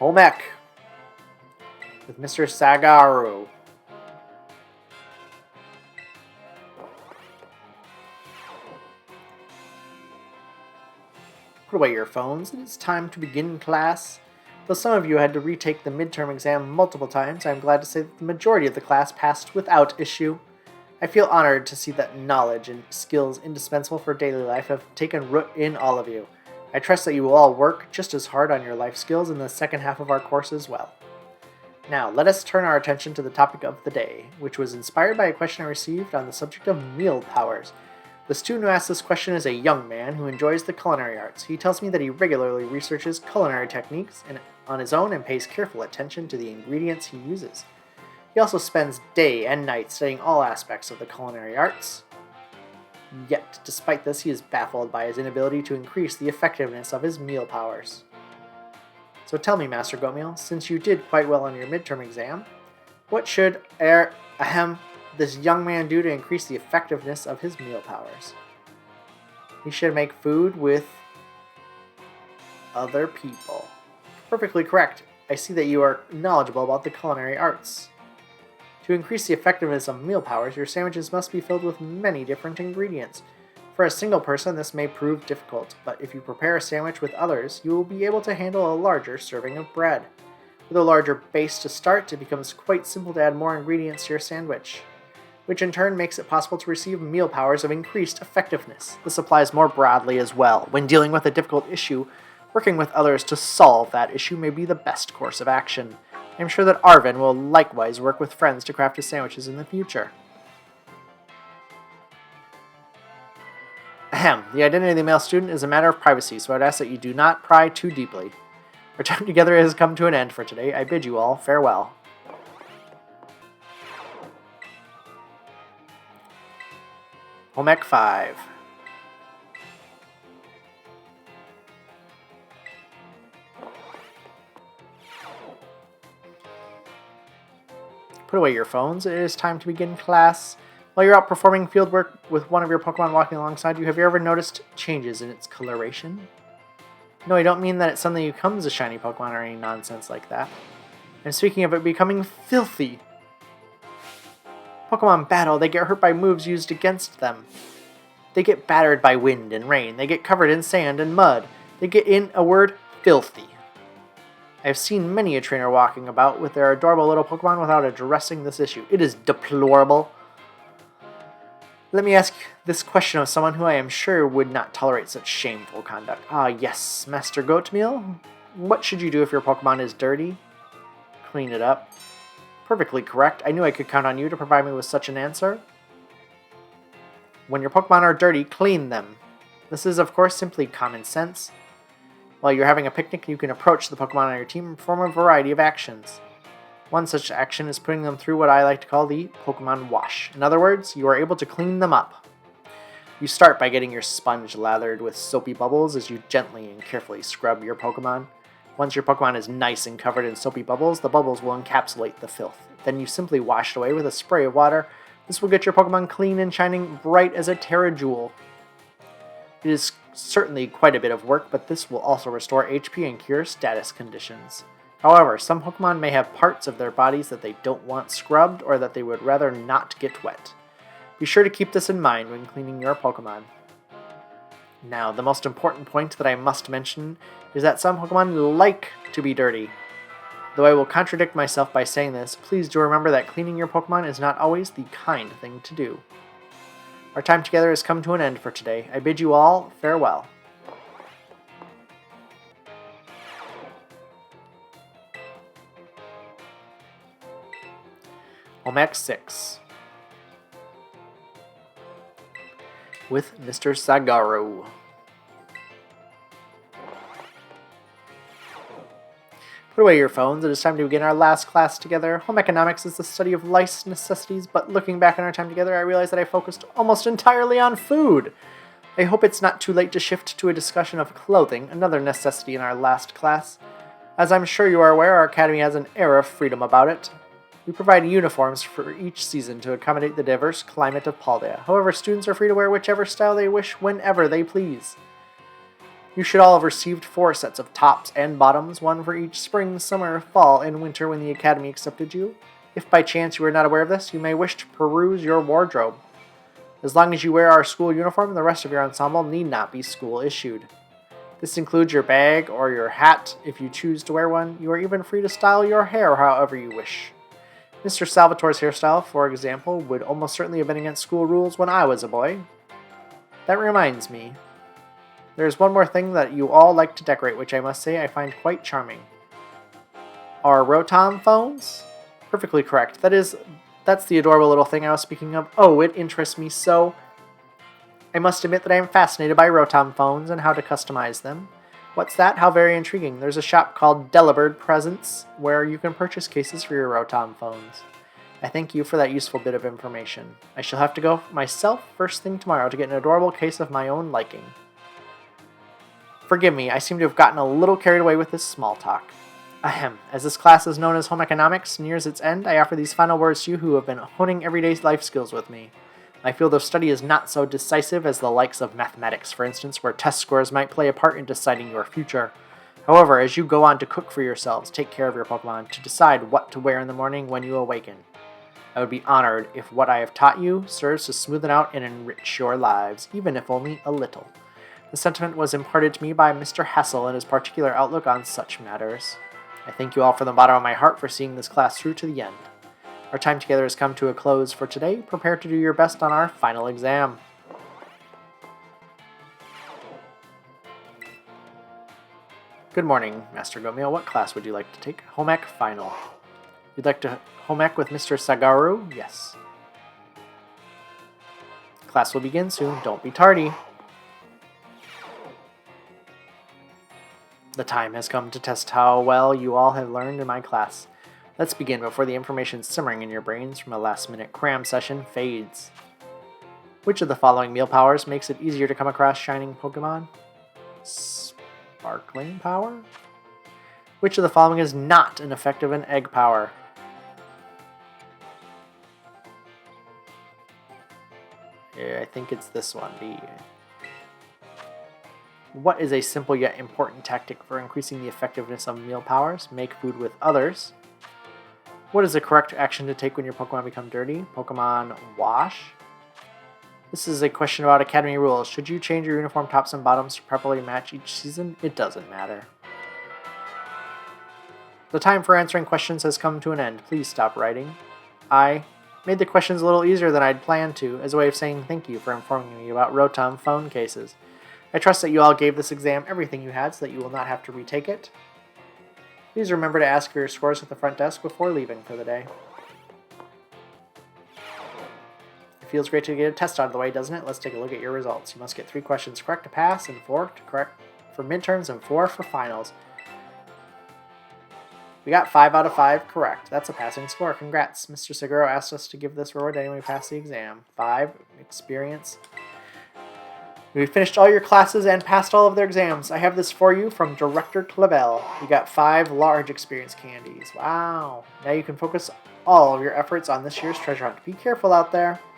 Home ec with Mr. Saguaro. Put away your phones. It is time to begin class. Though some of you had to retake the midterm exam multiple times, I am glad to say that the majority of the class passed without issue. I feel honored to see that knowledge and skills indispensable for daily life have taken root in all of you. I trust that you will all work just as hard on your life skills in the second half of our course as well. Now, let us turn our attention to the topic of the day, which was inspired by a question I received on the subject of meal powers. The student who asked this question is a young man who enjoys the culinary arts. He tells me that he regularly researches culinary techniques on his own and pays careful attention to the ingredients he uses. He also spends day and night studying all aspects of the culinary arts. Yet, despite this, he is baffled by his inability to increase the effectiveness of his meal powers. So tell me, Master Goatmeal, since you did quite well on your midterm exam, what should this young man do to increase the effectiveness of his meal powers? He should make food with other people. Perfectly correct. I see that you are knowledgeable about the culinary arts. To increase the effectiveness of meal powers, your sandwiches must be filled with many different ingredients. For a single person, this may prove difficult, but if you prepare a sandwich with others, you will be able to handle a larger serving of bread. With a larger base to start, it becomes quite simple to add more ingredients to your sandwich, which in turn makes it possible to receive meal powers of increased effectiveness. This applies more broadly as well. When dealing with a difficult issue, working with others to solve that issue may be the best course of action. I am sure that Arvin will likewise work with friends to craft his sandwiches in the future. The identity of the male student is a matter of privacy, so I'd ask that you do not pry too deeply. Our time together has come to an end for today. I bid you all farewell. Home ec 5. Put away your phones. It is time to begin class. While you're out performing field work with one of your Pokemon walking alongside you, have you ever noticed changes in its coloration? No, I don't mean that it suddenly becomes a shiny Pokemon or any nonsense like that. I'm speaking of it becoming filthy. Pokemon battle, they get hurt by moves used against them. They get battered by wind and rain. They get covered in sand and mud. They get, in a word, filthy. I have seen many a trainer walking about with their adorable little Pokemon without addressing this issue. It is deplorable. Let me ask this question of someone who I am sure would not tolerate such shameful conduct. Ah, yes, Master Goatmeal. What should you do if your Pokemon is dirty? Clean it up. Perfectly correct. I knew I could count on you to provide me with such an answer. When your Pokemon are dirty, clean them. This is, of course, simply common sense. While you're having a picnic, you can approach the Pokemon on your team and perform a variety of actions. One such action is putting them through what I like to call the Pokemon wash. In other words, you are able to clean them up. You start by getting your sponge lathered with soapy bubbles as you gently and carefully scrub your Pokemon. Once your Pokemon is nice and covered in soapy bubbles, the bubbles will encapsulate the filth. Then you simply wash it away with a spray of water. This will get your Pokemon clean and shining bright as a Terra Jewel. It is certainly quite a bit of work, but this will also restore HP and cure status conditions. However, some Pokemon may have parts of their bodies that they don't want scrubbed or that they would rather not get wet. Be sure to keep this in mind when cleaning your Pokemon. Now, the most important point that I must mention is that some Pokemon like to be dirty. Though I will contradict myself by saying this, please do remember that cleaning your Pokemon is not always the kind thing to do. Our time together has come to an end for today. I bid you all farewell. Home ec 6. With Mr. Saguaro. Put away your phones. It is time to begin our last class together. Home economics is the study of life's necessities, but looking back on our time together, I realize that I focused almost entirely on food. I hope it's not too late to shift to a discussion of clothing, another necessity in our last class. As I'm sure you are aware, our academy has an air of freedom about it. We provide uniforms for each season to accommodate the diverse climate of Paldea. However, students are free to wear whichever style they wish whenever they please. You should all have received 4 sets of tops and bottoms, one for each spring, summer, fall, and winter when the Academy accepted you. If by chance you are not aware of this, you may wish to peruse your wardrobe. As long as you wear our school uniform, the rest of your ensemble need not be school-issued. This includes your bag or your hat if you choose to wear one. You are even free to style your hair however you wish. Mr. Salvatore's hairstyle, for example, would almost certainly have been against school rules when I was a boy. That reminds me. There's one more thing that you all like to decorate, which I must say I find quite charming. Our Rotom phones? Perfectly correct. That's the adorable little thing I was speaking of. Oh, it interests me so. I must admit that I am fascinated by Rotom phones and how to customize them. What's that? How very intriguing. There's a shop called Delibird Presents where you can purchase cases for your Rotom phones. I thank you for that useful bit of information. I shall have to go myself first thing tomorrow to get an adorable case of my own liking. Forgive me, I seem to have gotten a little carried away with this small talk. Ahem. As this class is known as Home Economics nears its end, I offer these final words to you who have been honing everyday life skills with me. My field of study is not so decisive as the likes of mathematics, for instance, where test scores might play a part in deciding your future. However, as you go on to cook for yourselves, take care of your Pokemon, to decide what to wear in the morning when you awaken. I would be honored if what I have taught you serves to smoothen out and enrich your lives, even if only a little. The sentiment was imparted to me by Mr. Hassel and his particular outlook on such matters. I thank you all from the bottom of my heart for seeing this class through to the end. Our time together has come to a close for today. Prepare to do your best on our final exam. Good morning, Master Goatmeal. What class would you like to take? Home Ec Final. You'd like to home ec with Mr. Saguaro? Yes. Class will begin soon. Don't be tardy. The time has come to test how well you all have learned in my class. Let's begin before the information simmering in your brains from a last-minute cram session fades. Which of the following meal powers makes it easier to come across shining Pokemon? Sparkling power? Which of the following is not an effective in egg power? Yeah, I think it's this one, B. What is a simple yet important tactic for increasing the effectiveness of meal powers? Make food with others. What is the correct action to take when your Pokemon become dirty? Pokemon wash. This is a question about Academy rules. Should you change your uniform tops and bottoms to properly match each season? It doesn't matter. The time for answering questions has come to an end. Please stop writing. I made the questions a little easier than I'd planned to, as a way of saying thank you for informing me about Rotom phone cases. I trust that you all gave this exam everything you had so that you will not have to retake it. Please remember to ask for your scores at the front desk before leaving for the day. It feels great to get a test out of the way, doesn't it? Let's take a look at your results. You must get 3 questions correct to pass and 4 to correct for midterms and 4 for finals. We got 5 out of 5 correct. That's a passing score. Congrats. Mr. Saguaro asked us to give this reward to anyone who passed the exam. 5 experience. We finished all your classes and passed all of their exams. I have this for you from Director Clavel. You got 5 large experience candies. Wow. Now you can focus all of your efforts on this year's treasure hunt. Be careful out there.